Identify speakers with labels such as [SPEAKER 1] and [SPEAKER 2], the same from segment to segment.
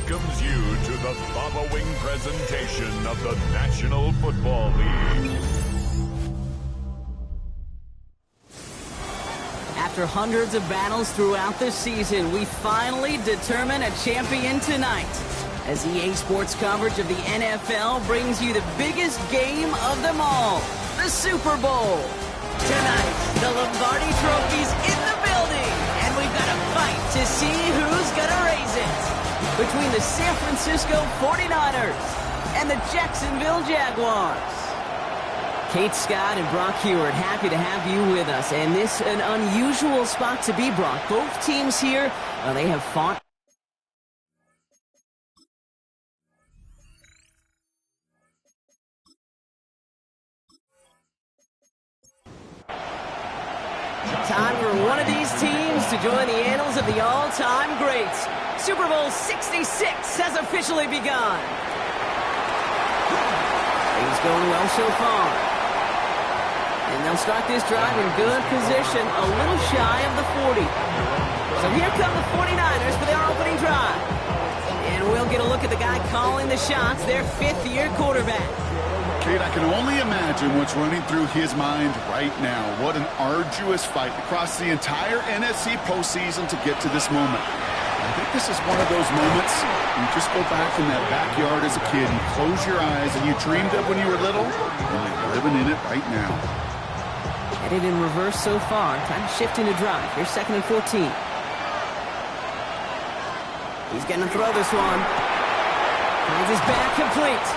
[SPEAKER 1] welcomes you to the following presentation of the National Football League.
[SPEAKER 2] After hundreds of battles throughout the season, we finally determine a champion tonight, as EA Sports coverage of the NFL brings you the biggest game of them all, the Super Bowl. Tonight, the Lombardi Trophy's in the building, and we've got a fight to see who's gonna raise it between the San Francisco 49ers and the Jacksonville Jaguars. Kate Scott and Brock Heward, happy to have you with us. And this an unusual spot to be, Brock. Both teams here, they have fought. Time for one of these teams to join the annals of the all-time greats. Super Bowl 66 has officially begun. Things going well so far. And they'll start this drive in good position, a little shy of the 40. So here come the 49ers for their opening drive. And we'll get a look at the guy calling the shots, their fifth-year quarterback.
[SPEAKER 3] Kate, I can only imagine what's running through his mind right now. What an arduous fight across the entire NFC postseason to get to this moment. I think this is one of those moments you just go back in that backyard as a kid and close your eyes and you dreamed of when you were little, and you're living in it right now.
[SPEAKER 2] Headed in reverse so far, trying to shift into drive. Here's 2nd and 14. He's going to throw this one. Finds his back complete.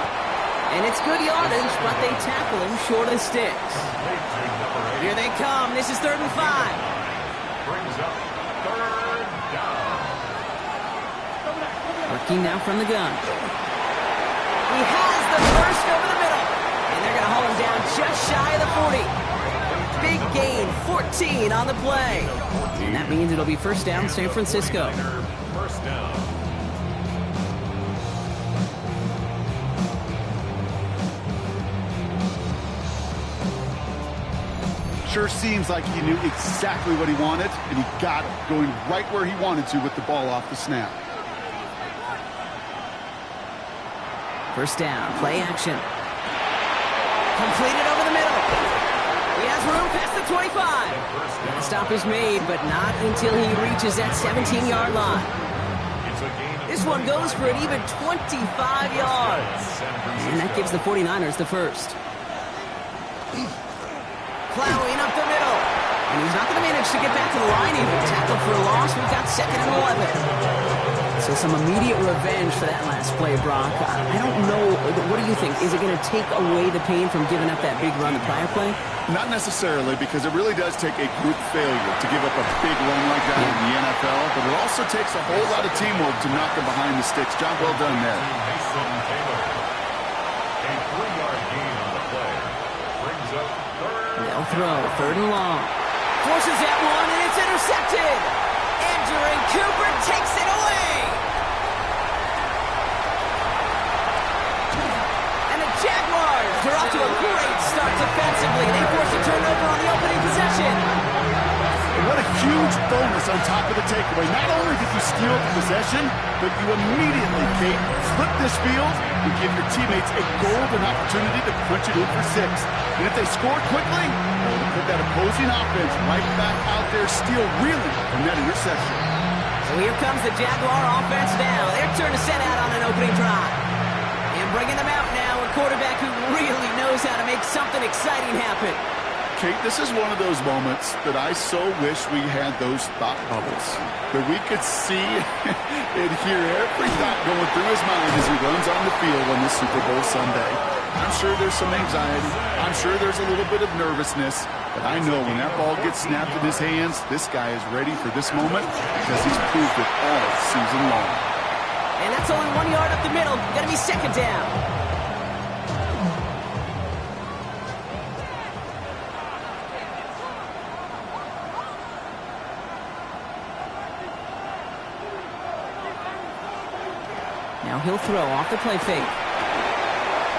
[SPEAKER 2] And it's good yardage, but they tackle him short of the sticks. Here they come. This is 3rd and 5.
[SPEAKER 1] Brings up 3rd down.
[SPEAKER 2] Working now from the gun. He has the first over the middle. And they're going to haul him down just shy of the 40. Big gain, 14 on the play. And that means it'll be 1st down, San Francisco.
[SPEAKER 1] 1st down.
[SPEAKER 3] Sure seems like he knew exactly what he wanted, and he got it, going right where he wanted to with the ball off the snap.
[SPEAKER 2] 1st down, play action. Completed over the middle. He has room past the 25. The stop is made, but not until he reaches that 17-yard line. This one goes for an even 25 yards. And that gives the 49ers the first. Plowing up the middle. And he's not going to manage to get back to the line even. Tackled for a loss. We've got 2nd and 11. So some immediate revenge for that last play, Brock. I don't know. What do you think? Is it going to take away the pain from giving up that big run the prior play?
[SPEAKER 3] Not necessarily, because it really does take a group failure to give up a big run like that in the NFL, but it also takes a whole lot of teamwork to knock them behind the sticks. Job well done there.
[SPEAKER 1] A 3-yard gain on the play. Brings up 3rd.
[SPEAKER 2] They'll throw, 3rd and long. Forces that one, and it's intercepted. Andrew Cooper takes it away. And the Jaguars are off to a great start defensively. They force a turnover on the opening possession.
[SPEAKER 3] What a huge bonus on top of the takeaway. Not only did you steal the possession, but you immediately, Kate, flip this field and give your teammates a golden opportunity to punch it in for 6. And if they score quickly, they'll put that opposing offense right back out there, still reeling from that interception.
[SPEAKER 2] So here comes the Jaguar offense now. Their turn to set out on an opening drive. And bringing them out now, a quarterback who really knows how to make something exciting happen.
[SPEAKER 3] Kate, this is one of those moments that I so wish we had those thought bubbles, that we could see and hear every thought going through his mind as he runs on the field on this Super Bowl Sunday. I'm sure there's some anxiety. I'm sure there's a little bit of nervousness, but I know when that ball gets snapped in his hands, this guy is ready for this moment because he's proved it all season long.
[SPEAKER 2] And that's only 1 yard up the middle. Gonna be 2nd down. Now he'll throw off the play fake.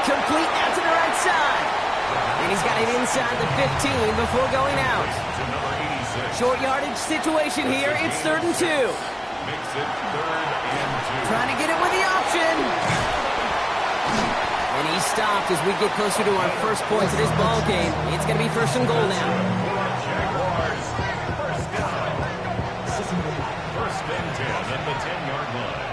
[SPEAKER 2] Complete out to the right side. And he's got it inside the 15 before going out. Short yardage situation here. It's 3rd and 2.
[SPEAKER 1] Makes it 3rd and 2.
[SPEAKER 2] Trying to get it with the stopped as we get closer to our first points of this ball game. It's going to be first and goal now.
[SPEAKER 1] Jaguars, first down. First and 10 at the 10-yard line.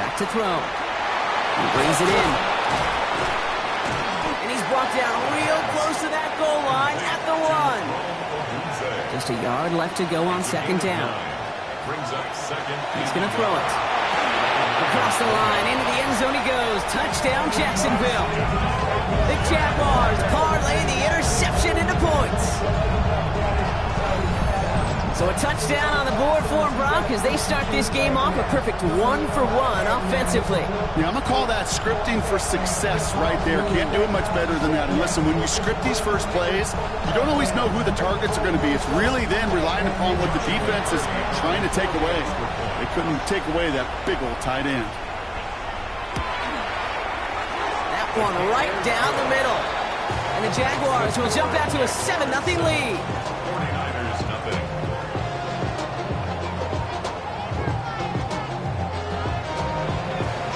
[SPEAKER 2] Back to throw. He brings it in. And he's brought down real close to that goal line at the 1. Just a yard left to go on second down.
[SPEAKER 1] Brings up second.
[SPEAKER 2] He's going to throw it. Across the line, into the end zone he goes. Touchdown, Jacksonville. The Jaguars parlay the interception into points. So a touchdown on the board for them, Brock, as they start this game off a perfect 1-for-1 offensively.
[SPEAKER 3] Yeah, I'm going to call that scripting for success right there. Can't do it much better than that. And listen, when you script these first plays, you don't always know who the targets are going to be. It's really then relying upon what the defense is trying to take away. They couldn't take away that big old tight end.
[SPEAKER 2] That one right down the middle. And the Jaguars will jump out to a 7-0 lead.
[SPEAKER 1] 49ers nothing.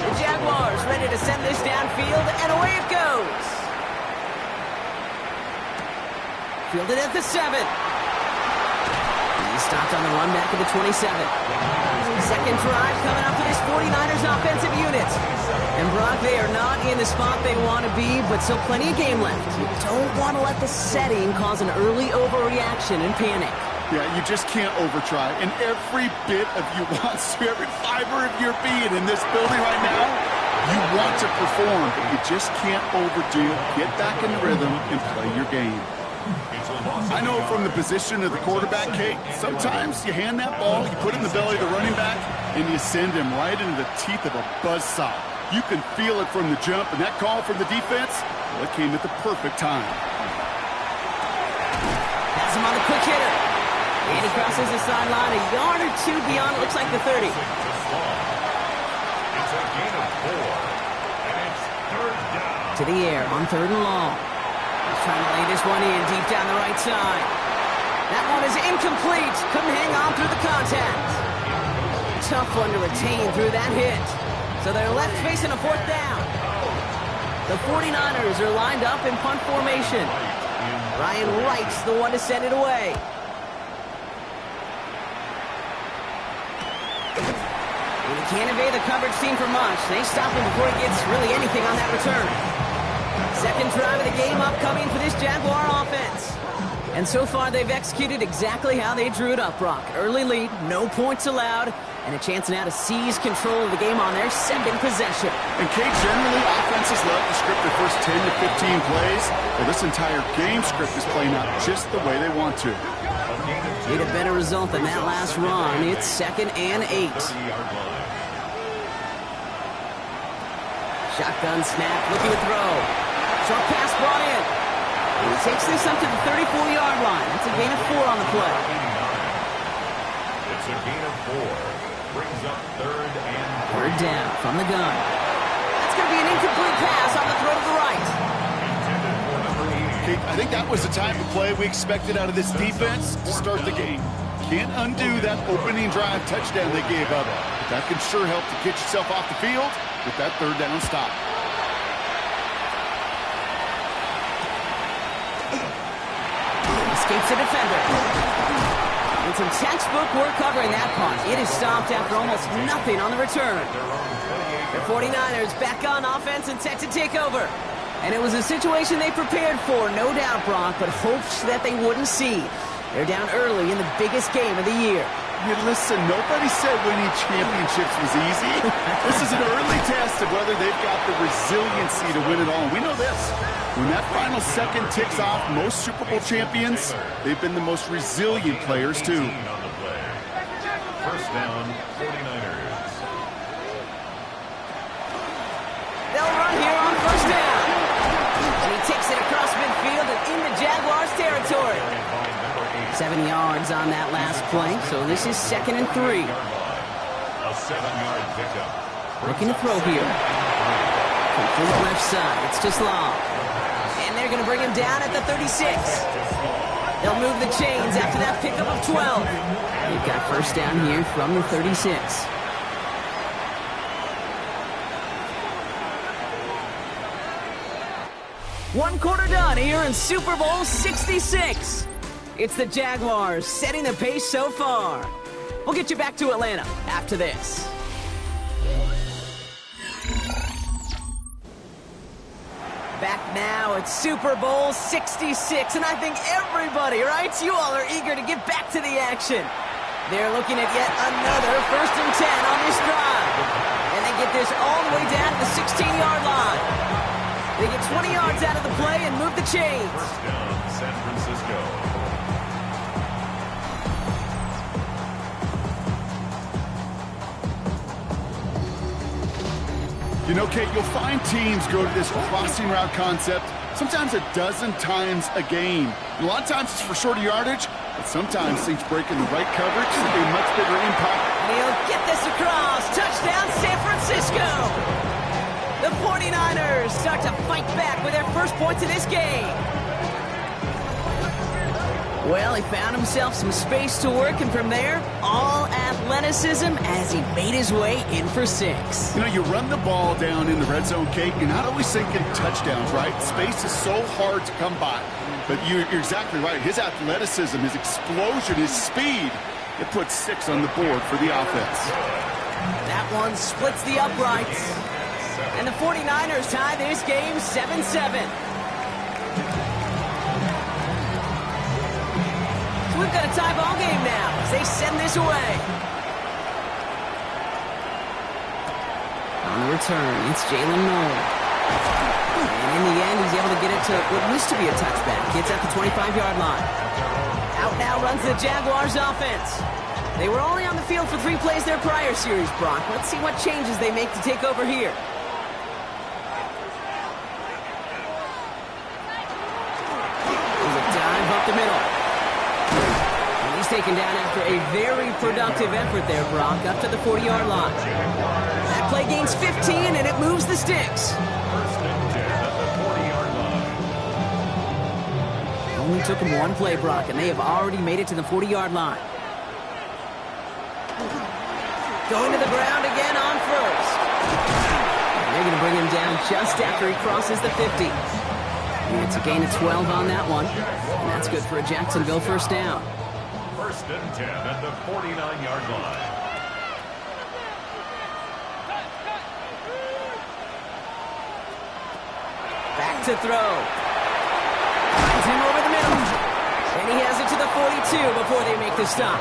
[SPEAKER 2] The Jaguars ready to send this downfield, and away it goes. Fielded at the 7. He's stopped on the run back at the 27. Second drive coming up for this 49ers offensive unit. And Brock, they are not in the spot they want to be, but still plenty of game left. You don't want to let the setting cause an early overreaction and panic.
[SPEAKER 3] Yeah, you just can't overtry. And every bit of you wants to, every fiber of your being in this building right now, you want to perform, but you just can't overdo it. Get back in the rhythm and play your game. I know from the position of the quarterback, Kate, sometimes you hand that ball, you put it in the belly of the running back, and you send him right into the teeth of a buzzsaw. You can feel it from the jump, and that call from the defense, well, it came at the perfect time.
[SPEAKER 2] Has him on the quick hitter. And he crosses the sideline a yard or two beyond, it looks like the 30.
[SPEAKER 1] It's a gain of 4, and it's third down.
[SPEAKER 2] To the air on third and long. He's trying to lay this one in deep down the right side. That one is incomplete. Couldn't hang on through the contact. Tough one to retain through that hit. So they're left facing a fourth down. The 49ers are lined up in punt formation. Ryan Wright's the one to send it away. And he can't evade the coverage team for much. They stop him before he gets really anything on that return. Second drive of the game upcoming for this Jaguar offense. And so far, they've executed exactly how they drew it up, Brock. Early lead, no points allowed, and a chance now to seize control of the game on their second possession.
[SPEAKER 3] And Kate, generally, offenses love to script their first 10 to 15 plays. Well, this entire game script is playing out just the way they want to.
[SPEAKER 2] Need a better result than that last run. It's 2nd and 8. Shotgun snap, looking to throw. Short pass brought in. And he takes this up to the 34-yard line. That's a gain of 4 on the play.
[SPEAKER 1] It's a gain of 4. Brings up third and
[SPEAKER 2] Third down from the gun. That's going to be an incomplete pass on the throw to the right.
[SPEAKER 3] Kate, I think that was the type of play we expected out of this defense to start the game. Can't undo that opening drive touchdown they gave up. But that can sure help to get yourself off the field with that third down stop.
[SPEAKER 2] Escapes the defender. And some textbook work covering that punt. It is stopped after almost nothing on the return. The 49ers back on offense and set to take over. And it was a situation they prepared for, no doubt, Brock, but hopes that they wouldn't see. They're down early in the biggest game of the year.
[SPEAKER 3] Hey, listen, nobody said winning championships was easy. This is an early test of whether they've got the resiliency to win it all. We know this. When that final second ticks off, most Super Bowl champions, they've been the most resilient players, too.
[SPEAKER 1] First down, 49ers.
[SPEAKER 2] They'll run here on first down. And he takes it across midfield and into Jaguars territory. 7 yards on that last play, so this is 2nd and 3.
[SPEAKER 1] A 7-yard pickup.
[SPEAKER 2] Looking to throw here. Complete left side. It's just long. And they're going to bring him down at the 36. They'll move the chains after that pickup of 12. They've got first down here from the 36. One quarter done here in Super Bowl 66. It's the Jaguars setting the pace so far. We'll get you back to Atlanta after this. Back now at Super Bowl 66, and I think everybody, right? You all are eager to get back to the action. They're looking at yet another 1st and 10 on this drive. And they get this all the way down to the 16-yard line. They get 20 yards out of the play and move the chains.
[SPEAKER 1] First down, San Francisco.
[SPEAKER 3] You know, Kate, you'll find teams go to this crossing route concept sometimes a dozen times a game. And a lot of times it's for shorter yardage, but sometimes things break in the right coverage to be a much bigger impact.
[SPEAKER 2] And he'll get this across. Touchdown, San Francisco. The 49ers start to fight back with their first points in this game. Well, he found himself some space to work, and from there, all athleticism as he made his way in for 6.
[SPEAKER 3] You know, you run the ball down in the red zone, Kate, you're not always thinking touchdowns, right? Space is so hard to come by. But you're exactly right. His athleticism, his explosion, his speed, it puts 6 on the board for the offense.
[SPEAKER 2] That one splits the uprights. And the 49ers tie this game 7-7. So we've got a tie ball game now as they send this away. On the return, it's Jalen Noel. And in the end, he's able to get it to what used to be a touchback. It's at the 25-yard line. Out now runs the Jaguars offense. They were only on the field for 3 plays their prior series, Brock. Let's see what changes they make to take over here. The middle. And he's taken down after a very productive effort there, Brock, up to the 40-yard line. That play gains 15, and it moves the sticks.
[SPEAKER 1] 1st and 10 at the 40-yard line.
[SPEAKER 2] Only took him one play, Brock, and they have already made it to the 40-yard line. Going to the ground again on 1st. And they're going to bring him down just after he crosses the 50. And it's a gain of 12 on that one. And that's good for a Jacksonville 1st down.
[SPEAKER 1] 1st and 10 at the 49-yard line.
[SPEAKER 2] Back to throw. Finds him over the middle. And he has it to the 42 before they make the stop.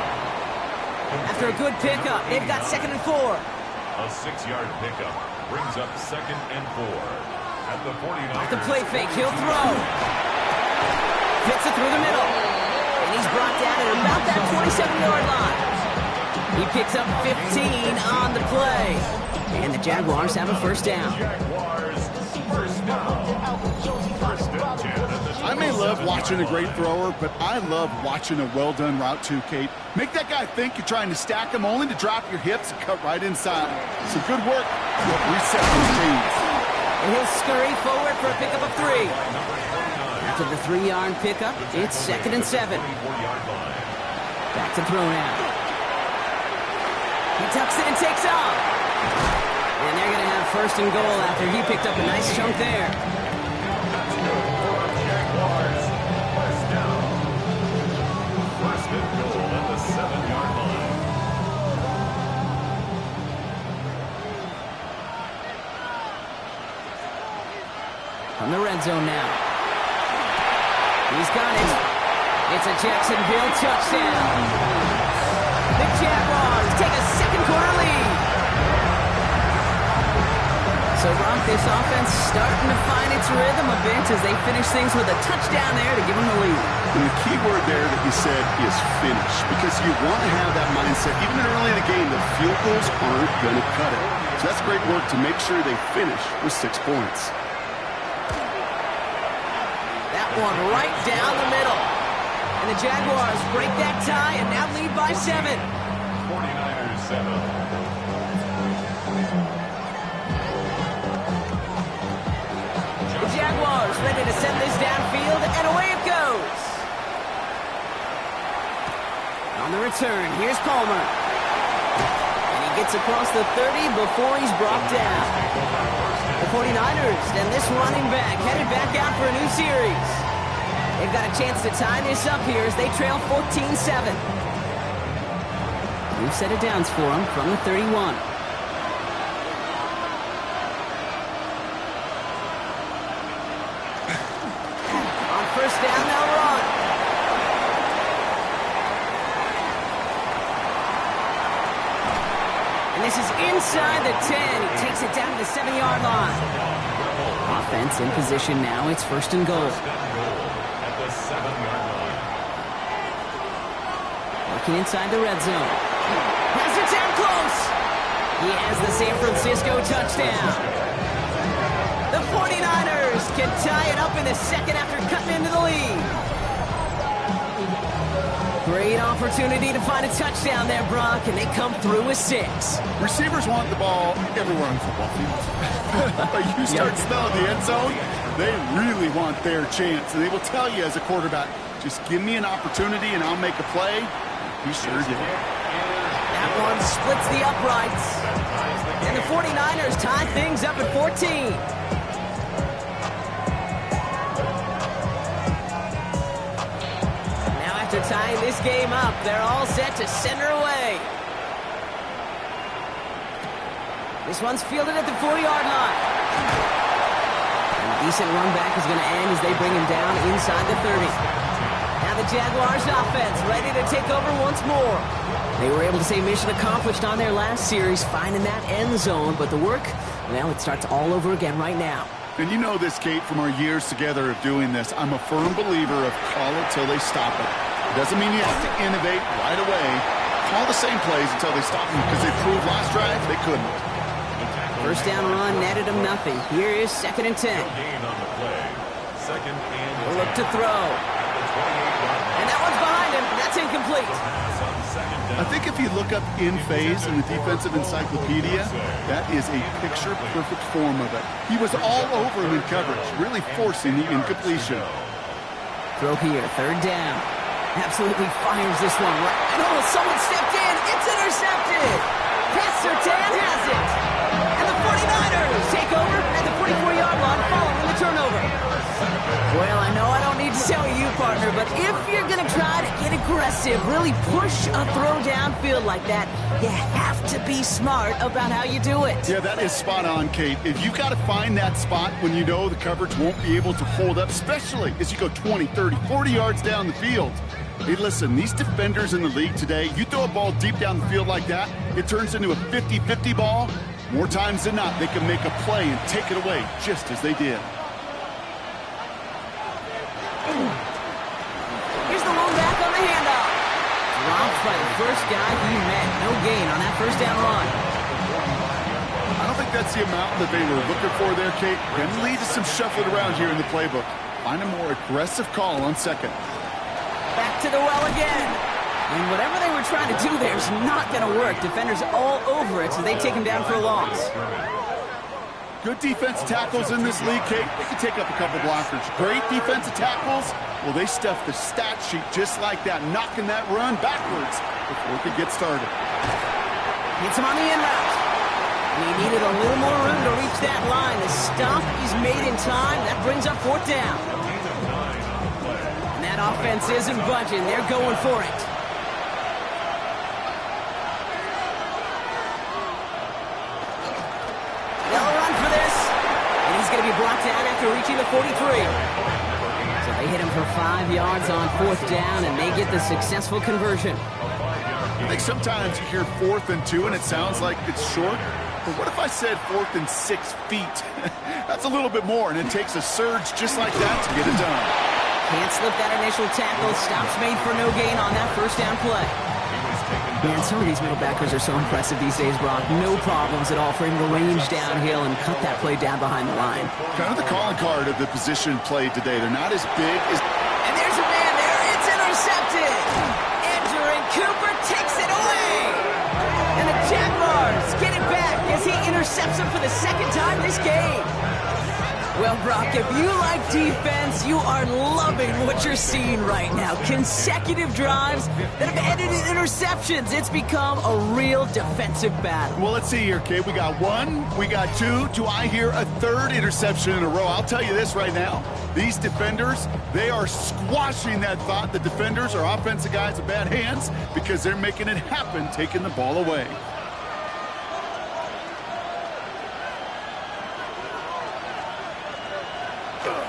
[SPEAKER 2] After a good pickup, they've got 2nd and 4.
[SPEAKER 1] A 6-yard pickup brings up 2nd and 4. At the 49ers.
[SPEAKER 2] The play fake, he'll throw. Hits it through the middle. And he's brought down at about that 27-yard line. He picks up 15 on the play. And the Jaguars have a 1st down.
[SPEAKER 1] Jaguars, 1st down. 1st and 10.
[SPEAKER 3] I may love watching a great thrower, but I love watching a well-done route too, Kate. Make that guy think you're trying to stack him only to drop your hips and cut right inside. So good work. Reset those chains.
[SPEAKER 2] And he'll scurry forward for a pickup of 3. After the 3-yard pickup, it's 2nd and 7. Back to throw now. He tucks it and takes off. And they're going to have 1st and goal after he picked up a nice chunk there.
[SPEAKER 1] Jaguars, 1st down. 1st and goal at the 7-yard line.
[SPEAKER 2] From the red zone now. He's got it. It's a Jacksonville touchdown. The Jaguars take a 2nd quarter lead. So, Brock, this offense starting to find its rhythm a bit as they finish things with a touchdown there to give them the lead.
[SPEAKER 3] And the key word there that you said is finish, because you want to have that mindset. Even early in the game, the field goals aren't going to cut it. So that's great work to make sure they finish with 6 points.
[SPEAKER 2] That one right down the middle. And the Jaguars break that tie and now lead by 7.
[SPEAKER 1] 49ers 7.
[SPEAKER 2] The Jaguars ready to send this downfield, and away it goes. On the return, here's Palmer. And he gets across the 30 before he's brought down. The 49ers and this running back headed back out for a new series. They've got a chance to tie this up here as they trail 14-7. New set of downs for them from the 31. On first down, they'll run. And this is inside the 10. He takes it down to the 7-yard line. Offense in position now. It's first and goal.
[SPEAKER 1] At the 7-yard line.
[SPEAKER 2] Working inside the red zone. Has it down close. He has the San Francisco touchdown. The 49ers can tie it up in the second after cutting into the lead. Great opportunity to find a touchdown there, Brock, and they come through with 6.
[SPEAKER 3] Receivers want the ball everywhere on the football field. But you start smelling the end zone, they really want their chance. And they will tell you as a quarterback, just give me an opportunity and I'll make a play. He sure did.
[SPEAKER 2] That one splits the uprights. And the 49ers tie things up at 14. After tying this game up, they're all set to center away. This one's fielded at the 4-yard line. And a decent run back is going to end as they bring him down inside the 30. Now the Jaguars offense ready to take over once more. They were able to say mission accomplished on their last series, finding that end zone, but the work, well, it starts all over again right now.
[SPEAKER 3] And you know this, Kate, from our years together of doing this. I'm a firm believer of call it till they stop it. Doesn't mean you have to innovate right away. Call the same plays until they stop them because they proved last drive they couldn't.
[SPEAKER 2] First down run netted them nothing. Here is 2nd and 10.
[SPEAKER 1] Gain on the play. 2nd and 10.
[SPEAKER 2] Look to throw. And that one's behind him. That's incomplete.
[SPEAKER 3] I think if you look up in phase in the defensive encyclopedia, that is a picture-perfect form of it. He was all over him in coverage, really forcing the incompletion.
[SPEAKER 2] Throw here, 3rd down. Absolutely fires this one. And oh, someone stepped in. It's intercepted. Sertan has it. And the 49ers take over at the 44-yard line following the turnover. Well, I know I don't need to tell you, partner, but if you're going to try to get aggressive, really push a throw downfield like that, you have to be smart about how you do it.
[SPEAKER 3] Yeah, that is spot on, Kate. If you've got to find that spot when you know the coverage won't be able to hold up, especially as you go 20, 30, 40 yards down the field. Hey, listen, these defenders in the league today, you throw a ball deep down the field like that, it turns into a 50-50 ball. More times than not, they can make a play and take it away just as they did.
[SPEAKER 2] Here's the lone back on the handoff. Dropped by the first guy he met. No gain on that first down run.
[SPEAKER 3] I don't think that's the amount that they were looking for there, Kate. Going to lead to some shuffling around here in the playbook. Find a more aggressive call on 2nd.
[SPEAKER 2] Back to the well again. And whatever they were trying to do there is not going to work. Defenders all over it, so they take him down for a loss.
[SPEAKER 3] Good defense tackles in this league, Kate. They can take up a couple blockers. Great defensive tackles. Well, they stuff the stat sheet just like that, knocking that run backwards before it could get started.
[SPEAKER 2] Hits him on the in route. And he needed a little more room to reach that line. The stop is made in time. That brings up 4th down. And that offense isn't budging. They're going for it. They'll run for this. And he's going to be brought down after reaching the 43. So they hit him for 5 yards on 4th down, and they get the successful conversion.
[SPEAKER 3] I think sometimes you hear 4th and 2, and it sounds like it's short. But what if I said 4th and 6 feet? That's a little bit more, and it takes a surge just like that to get it done.
[SPEAKER 2] Can't slip that initial tackle. Stops made for no gain on that first down play. Man, some of these middle backers are so impressive these days, Brock. No problems at all for him to range downhill and cut that play down behind the line.
[SPEAKER 3] Kind of the calling card of the position played today. They're not as big as...
[SPEAKER 2] And there's a man there. It's intercepted. Andrew Cooper takes it away. And the Jaguars get it back as he intercepts him for the 2nd time this game. Well, Brock, if you like defense, you are loving what you're seeing right now. Consecutive drives that have ended in interceptions. It's become a real defensive battle.
[SPEAKER 3] Well, let's see here, Kate. We got one, we got two. Do I hear a third interception in a row? I'll tell you this right now. These defenders, they are squashing that thought. The defenders are offensive guys with bad hands because they're making it happen, taking the ball away.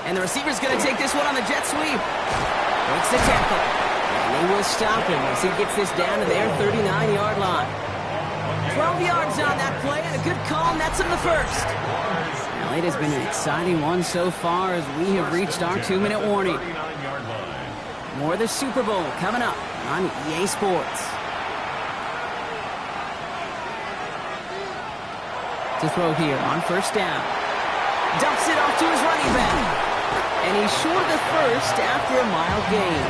[SPEAKER 2] And the receiver's going to take this one on the jet sweep. Breaks the tackle. And they will stop him as he gets this down to their 39-yard line. 12 yards on that play, and a good call nets him the first. Well, it has been an exciting one so far as we have reached our 2-minute warning. More of the Super Bowl coming up on EA Sports. To throw here on first down. Dumps it off to his running back. And he's short of the first after a mile gain.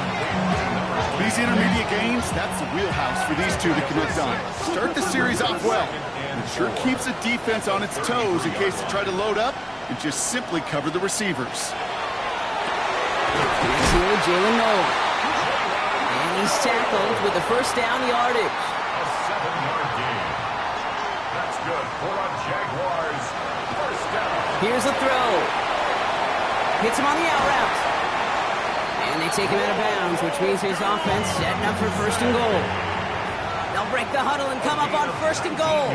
[SPEAKER 3] These intermediate gains, that's the wheelhouse for these two to connect on. Start the series off well. It sure keeps the defense on its toes in case they try to load up and just simply cover the receivers.
[SPEAKER 2] Next here, Jalen Nolan. And he's tackled with the first down yardage.
[SPEAKER 1] A 7-yard gain. That's good for a Jaguars first down.
[SPEAKER 2] Here's a throw. Hits him on the out route. And they take him out of bounds, which means his offense setting up for first and goal. They'll break the huddle and come up on first and goal.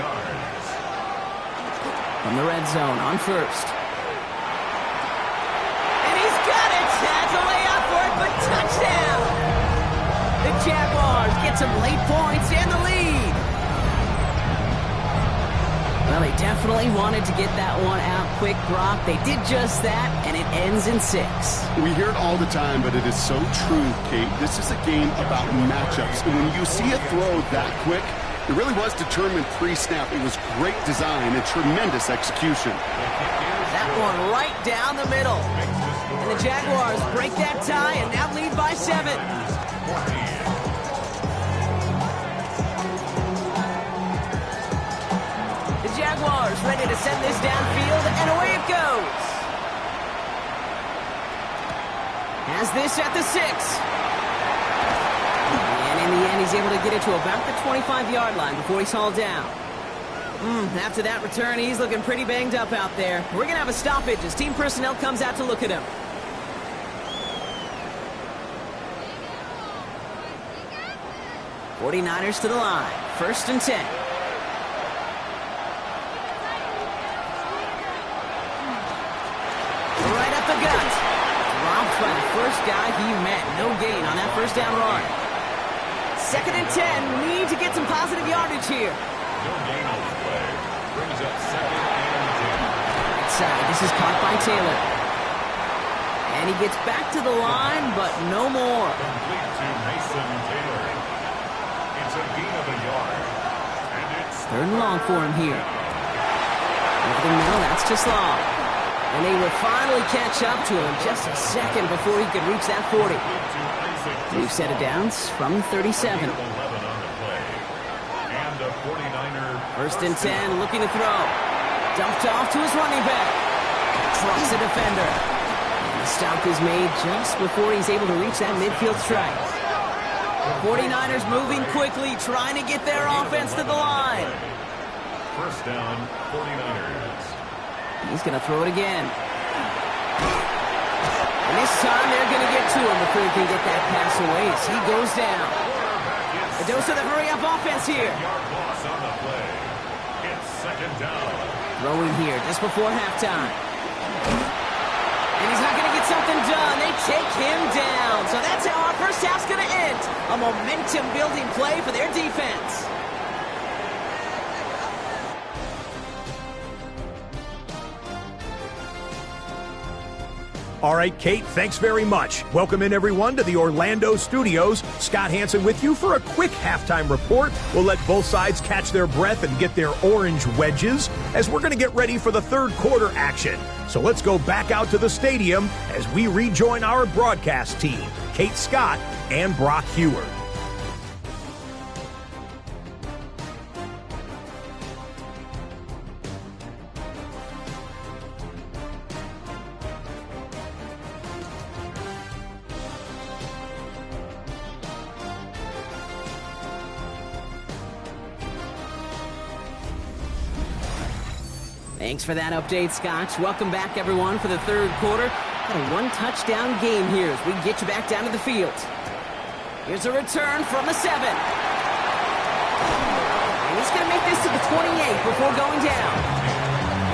[SPEAKER 2] From the red zone on first. And he's got it. Has a way out for it, but touchdown. The Jaguars get some late points and the lead. Well, they definitely wanted to get that one out quick, Brock. They did just that, and it ends in 6.
[SPEAKER 3] We hear it all the time, but it is so true, Kate. This is a game about matchups. And when you see a throw that quick, it really was determined pre-snap. It was great design and tremendous execution.
[SPEAKER 2] That one right down the middle. And the Jaguars break that tie and now lead by 7. Jaguars ready to send this downfield, and away it goes. Has this at the 6. And in the end, he's able to get it to about the 25-yard line before he's hauled down. After that return, he's looking pretty banged up out there. We're going to have a stoppage as team personnel comes out to look at him. '49ers to the line. First and 10. The gut. Dropped by the first guy he met. No gain on that first down run. Second and 10. Need to get some positive yardage here.
[SPEAKER 1] No gain on the play. Brings up second and 10.
[SPEAKER 2] Outside. This is caught by Taylor. And he gets back to the line, but no more.
[SPEAKER 1] Complete to Mason Taylor. It's a gain of a yard. And it's
[SPEAKER 2] third and long for him here. Over the middle, that's to Slaw. And they will finally catch up to him just a second before he could reach that 40. We've set it down from 37. First and 10, looking to throw. Dumped off to his running back. Trucks the defender. And the stop is made just before he's able to reach that midfield strike. The 49ers moving quickly, trying to get their offense to the line.
[SPEAKER 1] First down, 49ers.
[SPEAKER 2] He's going to throw it again. And this time they're going to get to him before he can get that pass away as he goes down. A dose of the hurry-up offense here.
[SPEAKER 1] Yard loss on the play. It's second down.
[SPEAKER 2] Throwing here just before halftime. And he's not going to get something done. They take him down. So that's how our first half's going to end. A momentum-building play for their defense.
[SPEAKER 4] All right, Kate, thanks very much. Welcome in, everyone, to the Orlando studios. Scott Hansen with you for a quick halftime report. We'll let both sides catch their breath and get their orange wedges as we're going to get ready for the third quarter action. So let's go back out to the stadium as we rejoin our broadcast team, Kate Scott and Brock Heward.
[SPEAKER 2] Thanks for that update, Scotch. Welcome back, everyone, for the third quarter. Got a one-touchdown game here as we get you back down to the field. Here's a return from the 7. And he's going to make this to the 28 before going down.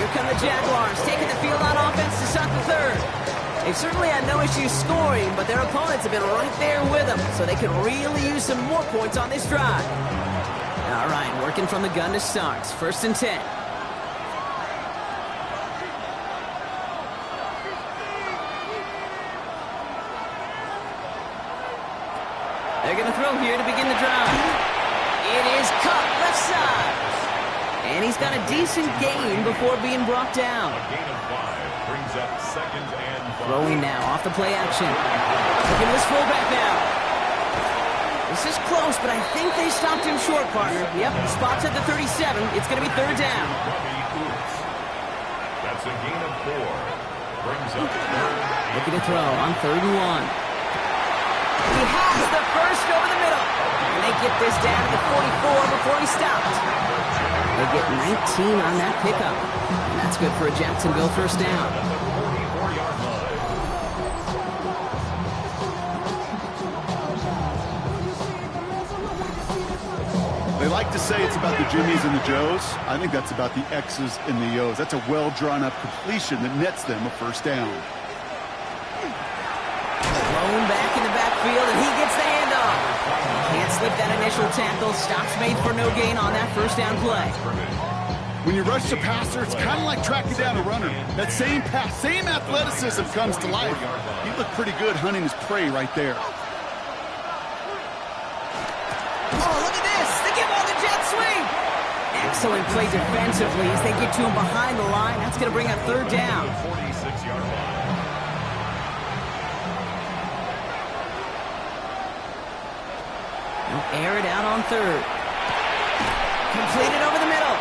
[SPEAKER 2] Here come the Jaguars, taking the field on offense to start the third. They've certainly had no issues scoring, but their opponents have been right there with them, so they could really use some more points on this drive. All right, working from the gun to start. 1st and 10. They're going to throw here to begin the drive. It is caught left side. And he's got a decent gain before being brought down.
[SPEAKER 1] A gain of 5 brings up 2nd and 5.
[SPEAKER 2] Throwing now off the play action. Look at this fullback now. This is close, but I think they stopped him short, partner. Yep, spots at the 37. It's going to be 3rd down.
[SPEAKER 1] That's a gain of 4. Brings up 3rd.
[SPEAKER 2] Looking to throw on 3rd and 1. He has the first over the middle. And they get this down to the 44 before he stopped. They get 19 on that pickup. And that's good for a Jacksonville 1st down.
[SPEAKER 3] They like to say it's about the Jimmies and the Joes. I think that's about the X's and the O's. That's a well-drawn-up completion that nets them a 1st down.
[SPEAKER 2] Thrown back in the backfield, and he gets the handoff. Can't slip that initial tackle. Stops made for no gain on that 1st down play.
[SPEAKER 3] When you rush the passer, it's kind of like tracking down a runner. That same pass, same athleticism comes to life. He looked pretty good hunting his prey right there.
[SPEAKER 2] Oh, look at this. They give all the jet sweep. Excellent play defensively as they get to him behind the line. That's going to bring up 3rd down.
[SPEAKER 1] 46-yard line.
[SPEAKER 2] Air it out on 3rd. Completed over the middle.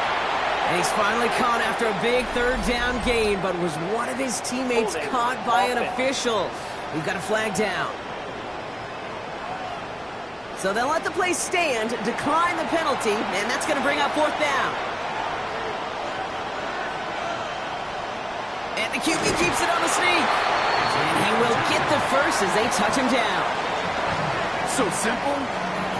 [SPEAKER 2] And he's finally caught after a big 3rd down gain, but was one of his teammates caught by an official. We've got a flag down. So they'll let the play stand, decline the penalty, and that's going to bring up 4th down. And the QB keeps it on the sneak. And he will get the first as they touch him down.
[SPEAKER 3] So simple,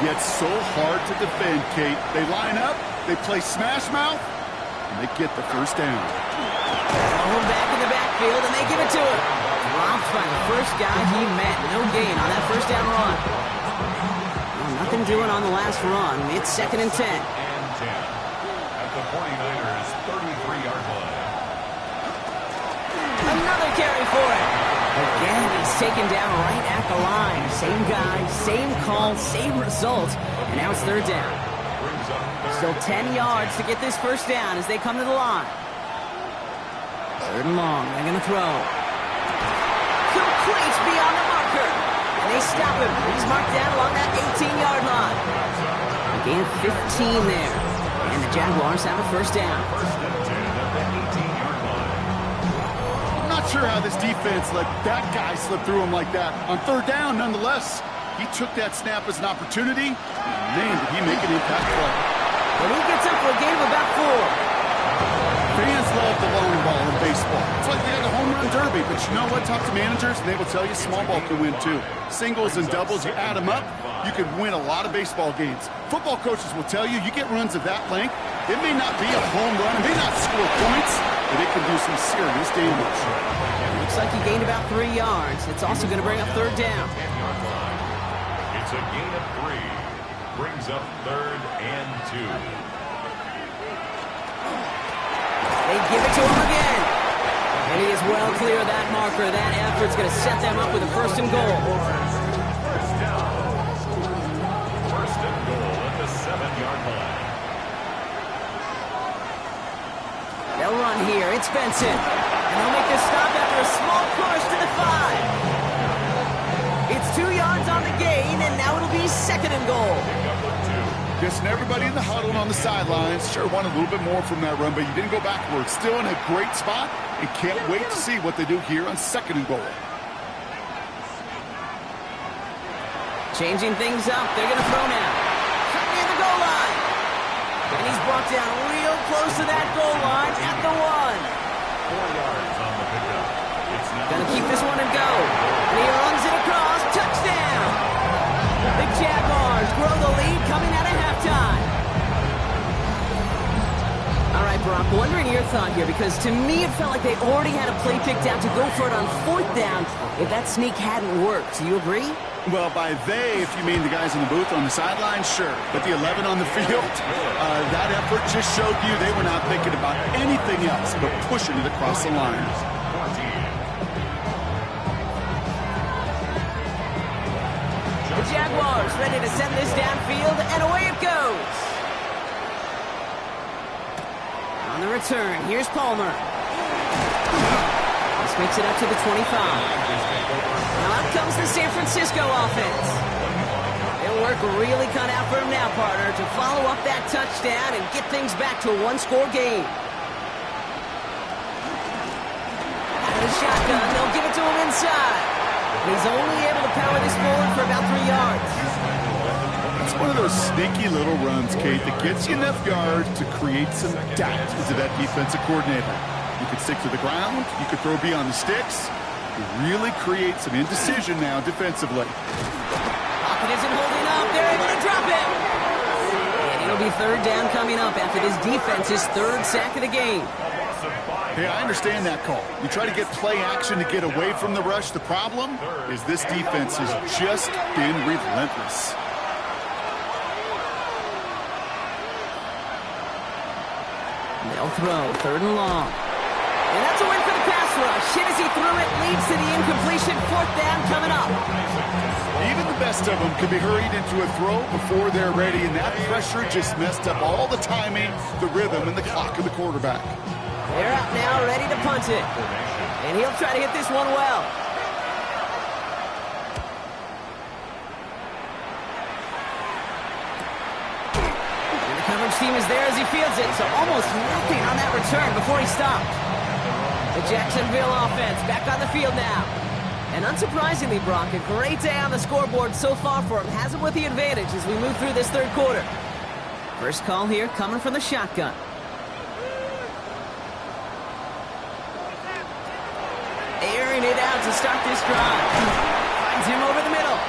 [SPEAKER 3] yet so hard to defend, Kate. They line up, they play smash mouth, and they get the 1st down.
[SPEAKER 2] Thrown back in the backfield, and they give it to him. Dropped by the first guy he met. No gain on that 1st down run. Well, nothing doing on the last run. It's 2nd and 10.
[SPEAKER 1] And 10 at the 49ers' 33-yard line.
[SPEAKER 2] Another carry for it. Again, he's taken down right at the line. Same guy, same call, same result. And now it's 3rd down. Still 10 yards to get this 1st down as they come to the line. 3rd and long. They're going to throw. Complete beyond the marker. And they stop him. He's marked down along that 18-yard line. A gain of 15 there. And the Jaguars have a 1st down.
[SPEAKER 1] 1st and 10 at the 18-yard line.
[SPEAKER 3] I'm not sure how this defense let that guy slip through him like that. On 3rd down, nonetheless, he took that snap as an opportunity. Man, did he make an impact play.
[SPEAKER 2] But he gets up for a gain of about 4.
[SPEAKER 3] Fans love the long ball in baseball. It's like they had the home run derby, but you know what? Talk to managers, and they will tell you small ball can win too. Singles and doubles, you add them up, you can win a lot of baseball games. Football coaches will tell you, you get runs of that length, it may not be a home run, it may not score points, but it can do some serious damage.
[SPEAKER 2] Looks like he gained about 3 yards. It's also going to bring up 3rd down.
[SPEAKER 1] 10-yard line. It's a gain of 3. Brings up 3rd and 2.
[SPEAKER 2] They give it to him again. And he is well clear of that marker. That effort's going to set them up with a 1st and goal.
[SPEAKER 1] 1st and goal at the 7-yard line.
[SPEAKER 2] They'll run here. It's Benson. And they'll make this stop after a small push to the 5. It's 2 yards on the gain, and now it'll be 2nd and goal.
[SPEAKER 3] Just everybody in the huddle and on the sidelines sure wanted a little bit more from that run, but you didn't go backwards. Still in a great spot, and can't wait to see what they do here on 2nd and goal.
[SPEAKER 2] Changing things up. They're going to throw now. Near the goal line. And he's brought brought down real close to that goal line at the 1.
[SPEAKER 1] 4 yards on the pickup. It's now
[SPEAKER 2] Gonna keep this one and go. And he runs it across. Touchdown! The Jaguars grow the lead coming out of halftime. All right, Brock, wondering your thought here, because to me it felt like they already had a play picked out to go for it on 4th down if that sneak hadn't worked. Do you agree?
[SPEAKER 3] Well, by they, if you mean the guys in the booth on the sideline, sure. But the 11 on the field, that effort just showed you they were not thinking about anything else but pushing it across the line.
[SPEAKER 2] The Jaguars ready to send this downfield, and away it goes. On the return, here's Palmer. This makes it up to the 25. Now out comes the San Francisco offense. It'll work really cut out for him now, partner, to follow up that touchdown and get things back to a 1-score game. Out of the shotgun, they'll give it to him inside. And he's only able to power this forward for about 3 yards.
[SPEAKER 3] It's one of those sneaky little runs, Kate, that gets you enough yards to create some doubt into that defensive coordinator. You could stick to the ground, you could throw beyond the sticks, you really create some indecision now defensively.
[SPEAKER 2] Pocket isn't holding up, they're able to drop him. And it'll be 3rd down coming up after this defense's 3rd sack of the game.
[SPEAKER 3] Hey, I understand that call. You try to get play action to get away from the rush. The problem is this defense has just been relentless.
[SPEAKER 2] They'll throw 3rd and long. And that's a win for the pass rush. Hit as he threw it, leads to the incompletion. 4th down coming up.
[SPEAKER 3] Even the best of them could be hurried into a throw before they're ready, and that pressure just messed up all the timing, the rhythm, and the clock of the quarterback.
[SPEAKER 2] They're out now, ready to punt it. And he'll try to hit this one well. Coverage team is there as he fields it, so almost nothing on that return before he stopped. The Jacksonville offense back on the field now. And unsurprisingly, Brock, a great day on the scoreboard so far for him. Has him with the advantage as we move through this 3rd quarter. First call here coming from the shotgun. Airing it out to start this drive. Finds him over the middle.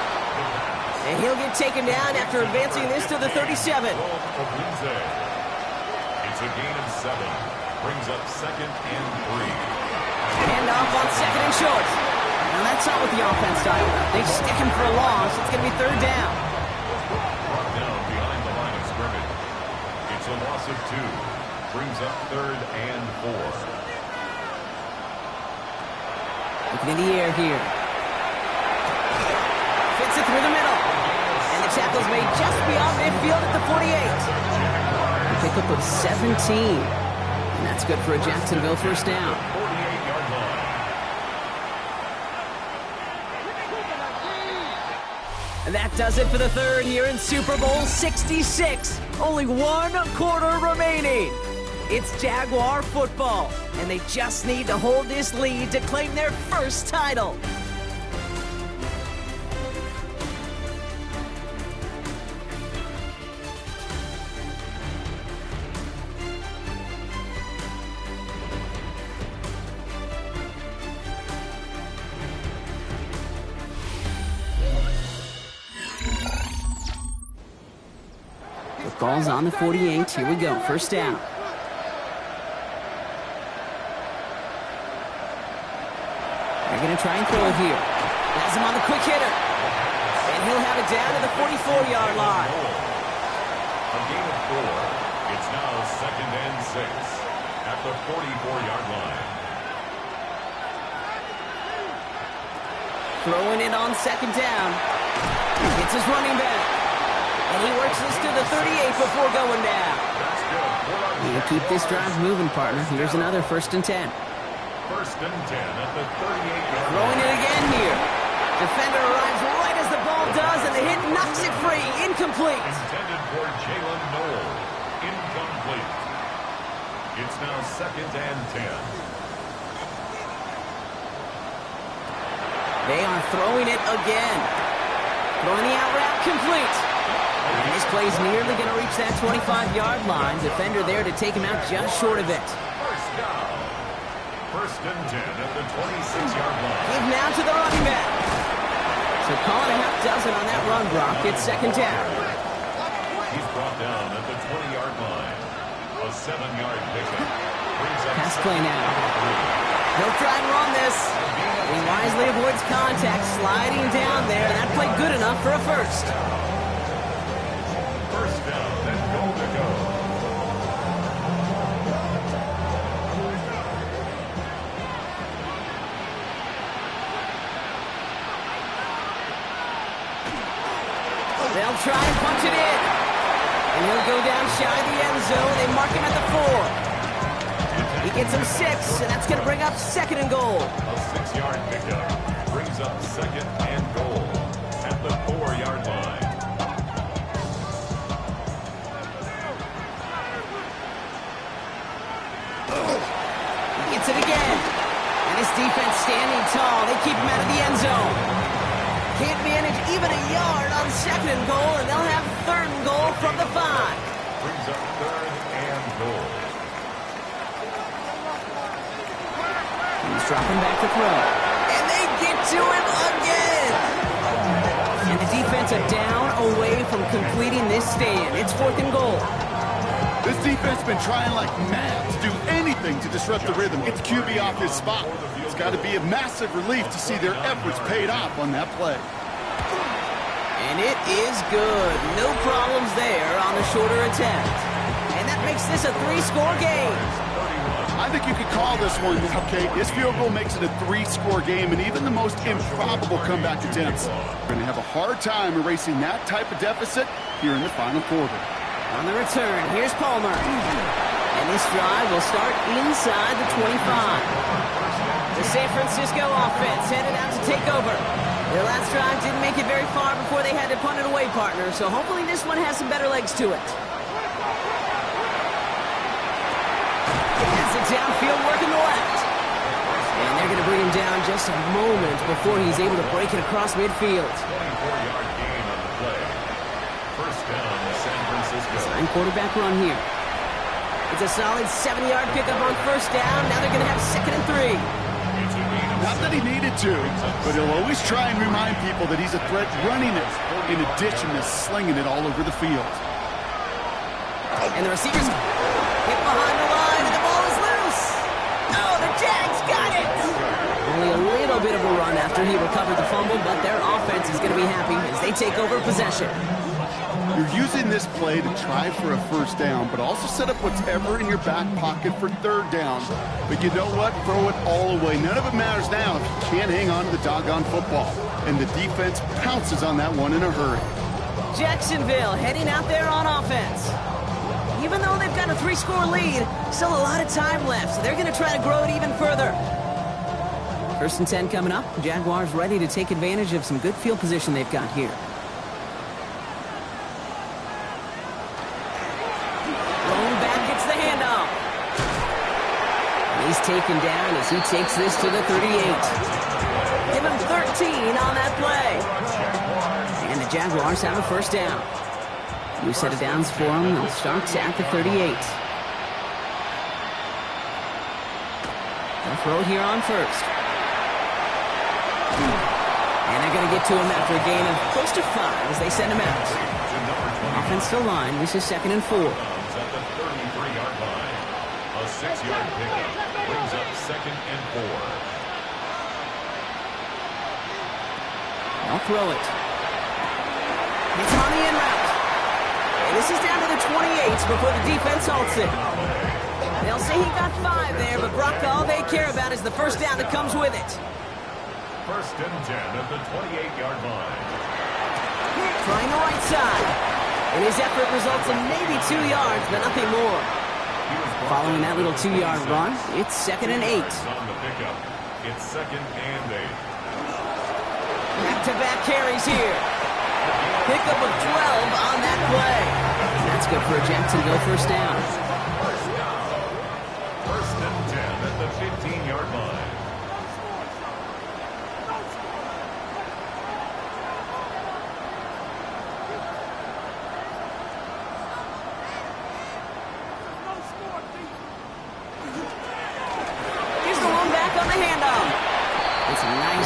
[SPEAKER 2] And he'll get taken down after advancing this to the 37.
[SPEAKER 1] It's a gain of 7. Brings up 2nd and 3.
[SPEAKER 2] Hand off on 2nd and short. Now that's not what the offense style. They stick him for a loss. It's going to be 3rd down.
[SPEAKER 1] Brought down behind the line of scrimmage. It's a loss of 2. Brings up 3rd and 4.
[SPEAKER 2] Looking in the air here. Fits it through the middle. And the tackle's made just beyond midfield at the 48. The pickup of 17. And that's good for a Jacksonville 1st down.
[SPEAKER 1] 48-yard line.
[SPEAKER 2] And that does it for the 3rd here in Super Bowl 66. Only 1 quarter remaining. It's Jaguar football, and they just need to hold this lead to claim their 1st title. The ball's on the 48. Here we go. 1st down. They're going to try and throw it here. Has him on the quick hitter. And he'll have it down to the 44-yard line.
[SPEAKER 1] A gain of 4. It's now 2nd and 6 at the 44-yard line.
[SPEAKER 2] Throwing it on 2nd down. It's his running back. And he works this to the 38 before going down.
[SPEAKER 1] That's good.
[SPEAKER 2] You keep this drive moving, partner. Here's another 1st and 10.
[SPEAKER 1] 1st and 10 at the 38-yard line.
[SPEAKER 2] Throwing it again here. Defender arrives right as the ball does, and the hit knocks it free. Incomplete.
[SPEAKER 1] Intended for Jalen Noel. Incomplete. It's now 2nd and 10.
[SPEAKER 2] They are throwing it again. Throwing the out route complete. And this play's nearly going to reach that 25-yard line. Defender there to take him out just short of it.
[SPEAKER 1] First down. First and 10 at the 26-yard line.
[SPEAKER 2] Give now to the running back. So calling a half dozen on that run block. It's second down.
[SPEAKER 1] He's brought down at the 20-yard line. A 7-yard pickup.
[SPEAKER 2] Pass play now. He'll try and run this. He wisely avoids contact, sliding down there, and that played good enough for a first.
[SPEAKER 1] First down and goal to go.
[SPEAKER 2] They'll try and punch it in. And he'll go down shy of the end zone. They mark him at the 4. He gets him 6, and that's going to bring up second and goal.
[SPEAKER 1] A 6-yard pickup brings up second and goal at the 4-yard line.
[SPEAKER 2] He gets it again. And his defense standing tall. They keep him out of the end zone. Can't manage even a yard on second and goal, and they'll have third and goal from the 5.
[SPEAKER 1] Brings up third and goal.
[SPEAKER 2] He's dropping back to throw. And they get to him again. And the defense are down away from completing this stand. It's fourth and goal.
[SPEAKER 3] This defense has been trying like mad to do anything to disrupt the rhythm, get the QB off his spot. It's got to be a massive relief to see their efforts paid off on that play.
[SPEAKER 2] And it is good. No problems there on the shorter attempt. And that makes this a 3-score game.
[SPEAKER 3] I think you could call this one, okay, this field goal makes it a 3-score game, and even the most improbable comeback attempts are going to have a hard time erasing that type of deficit here in the final quarter.
[SPEAKER 2] On the return, here's Palmer. And this drive will start inside the 25. The San Francisco offense headed out to take over. Their last drive didn't make it very far before they had to punt it away, partner, so hopefully this one has some better legs to it. That's it downfield, working the left. And they're going to bring him down just a moment before he's able to break it across midfield.
[SPEAKER 1] 24-yard gain on the play. First down, San Francisco.
[SPEAKER 2] Sign quarterback run here. It's a solid 7-yard pickup on first down. Now they're going to have second and 3.
[SPEAKER 3] Not that he needed to, but he'll always try and remind people that he's a threat running it in addition to slinging it all over the field.
[SPEAKER 2] And the receivers hit behind the line, and the ball is loose. Oh, the Jags got it. Only a little bit of a run after he recovered the fumble, but their offense is going to be happy as they take over possession.
[SPEAKER 3] You're using this play to try for a first down, but also set up whatever in your back pocket for third down. But you know what? Throw it all away. None of it matters now if you can't hang on to the doggone football. And the defense pounces on that one in a hurry.
[SPEAKER 2] Jacksonville heading out there on offense. Even though they've got a 3-score lead, still a lot of time left, so they're going to try to grow it even further. First and 10 coming up. The Jaguars ready to take advantage of some good field position they've got here. He's taken down as he takes this to the 38. Give him 13 on that play. And the Jaguars have a first down. New set of downs for them. They'll start at the 38. They'll throw here on first. And they're going to get to him after a gain of close to 5 as they send him out. Offensive line, this is second and 4.
[SPEAKER 1] At the 33-yard line. A 6-yard pickup brings up second and 4.
[SPEAKER 2] They'll throw it. It's on the in route. And this is down to the 28 before the defense halts it. They'll say he got 5 there, but Brock, all they care about is the first down that comes with it.
[SPEAKER 1] First and 10 at the 28-yard line.
[SPEAKER 2] Trying the right side. And his effort results in maybe 2 yards, but nothing more. Following that little 2-yard run, it's second and 8.
[SPEAKER 1] On the pickup, it's second and 8.
[SPEAKER 2] Back-to-back carries here. Pickup of 12 on that play. That's good for a Jacksonville first down.
[SPEAKER 1] First and 10 at the 15-yard line.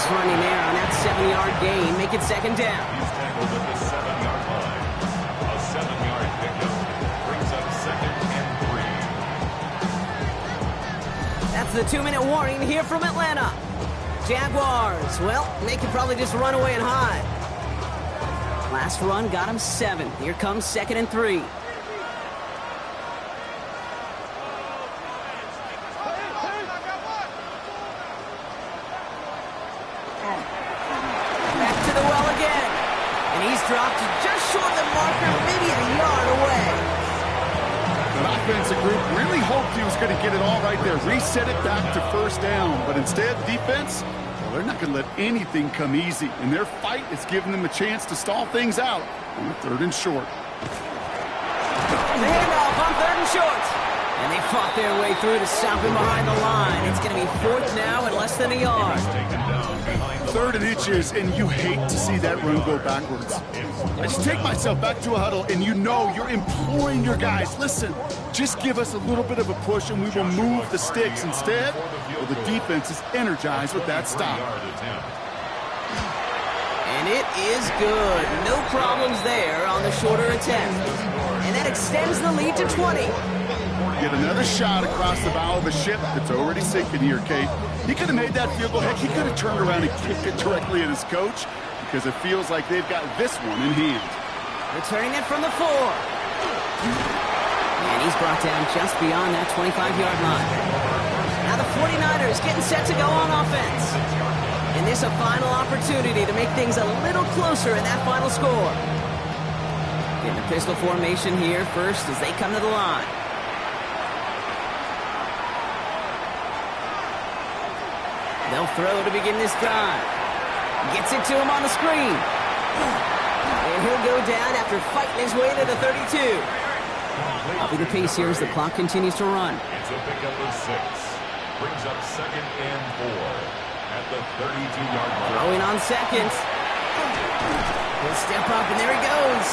[SPEAKER 2] Nice running there on that 7-yard gain. Make it second down.
[SPEAKER 1] He's tackled at the 7-yard line. A 7-yard pickup brings up second and 3.
[SPEAKER 2] That's the 2-minute warning here from Atlanta. Jaguars, well, they could probably just run away and hide. Last run got him 7. Here comes second and 3. Back to the well again. And he's dropped just short of the marker, maybe a yard away.
[SPEAKER 3] The offensive group really hoped he was going to get it all right there, reset it back to first down. But instead, defense, well, they're not going to let anything come easy. And their fight is giving them a chance to stall things out on the 3rd and short.
[SPEAKER 2] The handoff on 3rd and short. And they fought their way through to stop him behind the line. It's going to be 4th now and less than a yard.
[SPEAKER 1] Taken down behind the
[SPEAKER 3] 3rd and inches, and you hate to see that run go backwards. I just take myself back to a huddle, and you know you're imploring your guys, listen, just give us a little bit of a push, and we will move the sticks. Instead, well, the defense is energized with that stop.
[SPEAKER 2] And it is good. No problems there on the shorter attempt. And that extends the lead to 20.
[SPEAKER 3] Get another shot across the bow of a ship that's already sinking here, Kate. He could have made that field goal. Heck, he could have turned around and kicked it directly at his coach because it feels like they've got this one in hand.
[SPEAKER 2] Returning it from the 4. And he's brought down just beyond that 25-yard line. Now the 49ers getting set to go on offense. And this a final opportunity to make things a little closer in that final score. Getting the pistol formation here first as they come to the line. They'll throw to begin this drive. Gets it to him on the screen. And he'll go down after fighting his way to the 32. Upping the pace here as the clock continues to run.
[SPEAKER 1] It's a pickup of 6. Brings up second and 4 at the 32-yard line.
[SPEAKER 2] Throwing on seconds. He'll step up, and there he goes.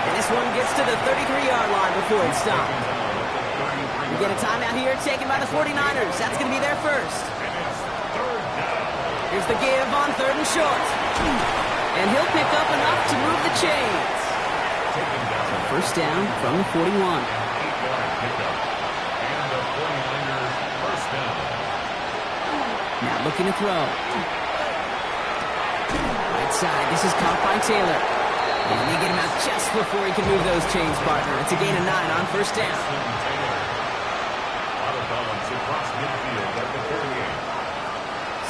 [SPEAKER 2] And this one gets to the 33-yard line before it's stopped. We get a timeout here taken by the 49ers. That's going to be their first. Here's the give on 3rd and short. And he'll pick up enough to move the chains. So first down from the 41.
[SPEAKER 1] 8-yard pickup. And the 49ers first down.
[SPEAKER 2] Now looking to throw. Right side. This is caught by Taylor. And they get him out just before he can move those chains, partner. It's a gain of 9 on first down.
[SPEAKER 1] Out of bounds across midfield at the 38.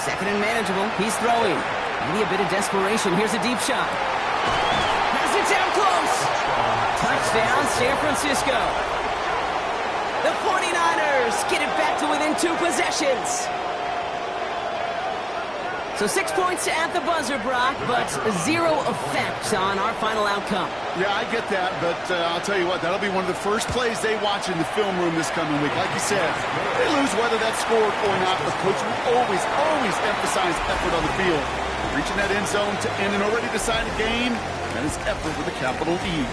[SPEAKER 2] Second and manageable. He's throwing. Maybe a bit of desperation. Here's a deep shot. Has it down close. Touchdown, San Francisco. The 49ers get it back to within 2 possessions. So 6 points at the buzzer, Brock, but 0 effect on our final outcome.
[SPEAKER 3] Yeah, I get that, but I'll tell you what, that'll be one of the first plays they watch in the film room this coming week. Like you said, they lose whether that's scored or not, but coach will always emphasize effort on the field. Reaching that end zone to end an already decided game, that is effort with a capital E.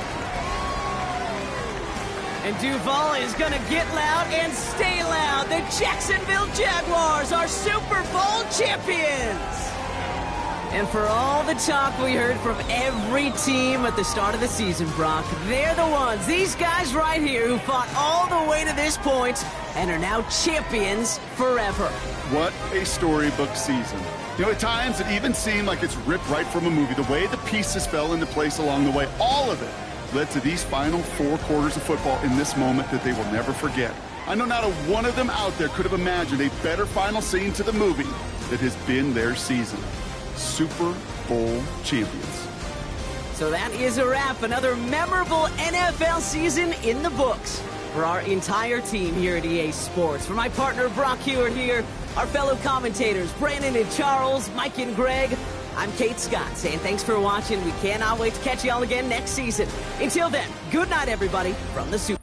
[SPEAKER 2] And Duval is going to get loud and stay loud. The Jacksonville Jaguars are Super Bowl champions. And for all the talk we heard from every team at the start of the season, Brock, they're the ones, these guys right here, who fought all the way to this point and are now champions forever.
[SPEAKER 3] What a storybook season. You know, at times it even seemed like it's ripped right from a movie. The way the pieces fell into place along the way, all of it led to these final 4 quarters of football in this moment that they will never forget. I know not a one of them out there could have imagined a better final scene to the movie that has been their season. Super Bowl champions.
[SPEAKER 2] So that is a wrap. Another memorable NFL season in the books for our entire team here at EA Sports. For my partner, Brock Hewitt here, our fellow commentators, Brandon and Charles, Mike and Greg, I'm Kate Scott saying thanks for watching. We cannot wait to catch you all again next season. Until then, good night, everybody, from the Super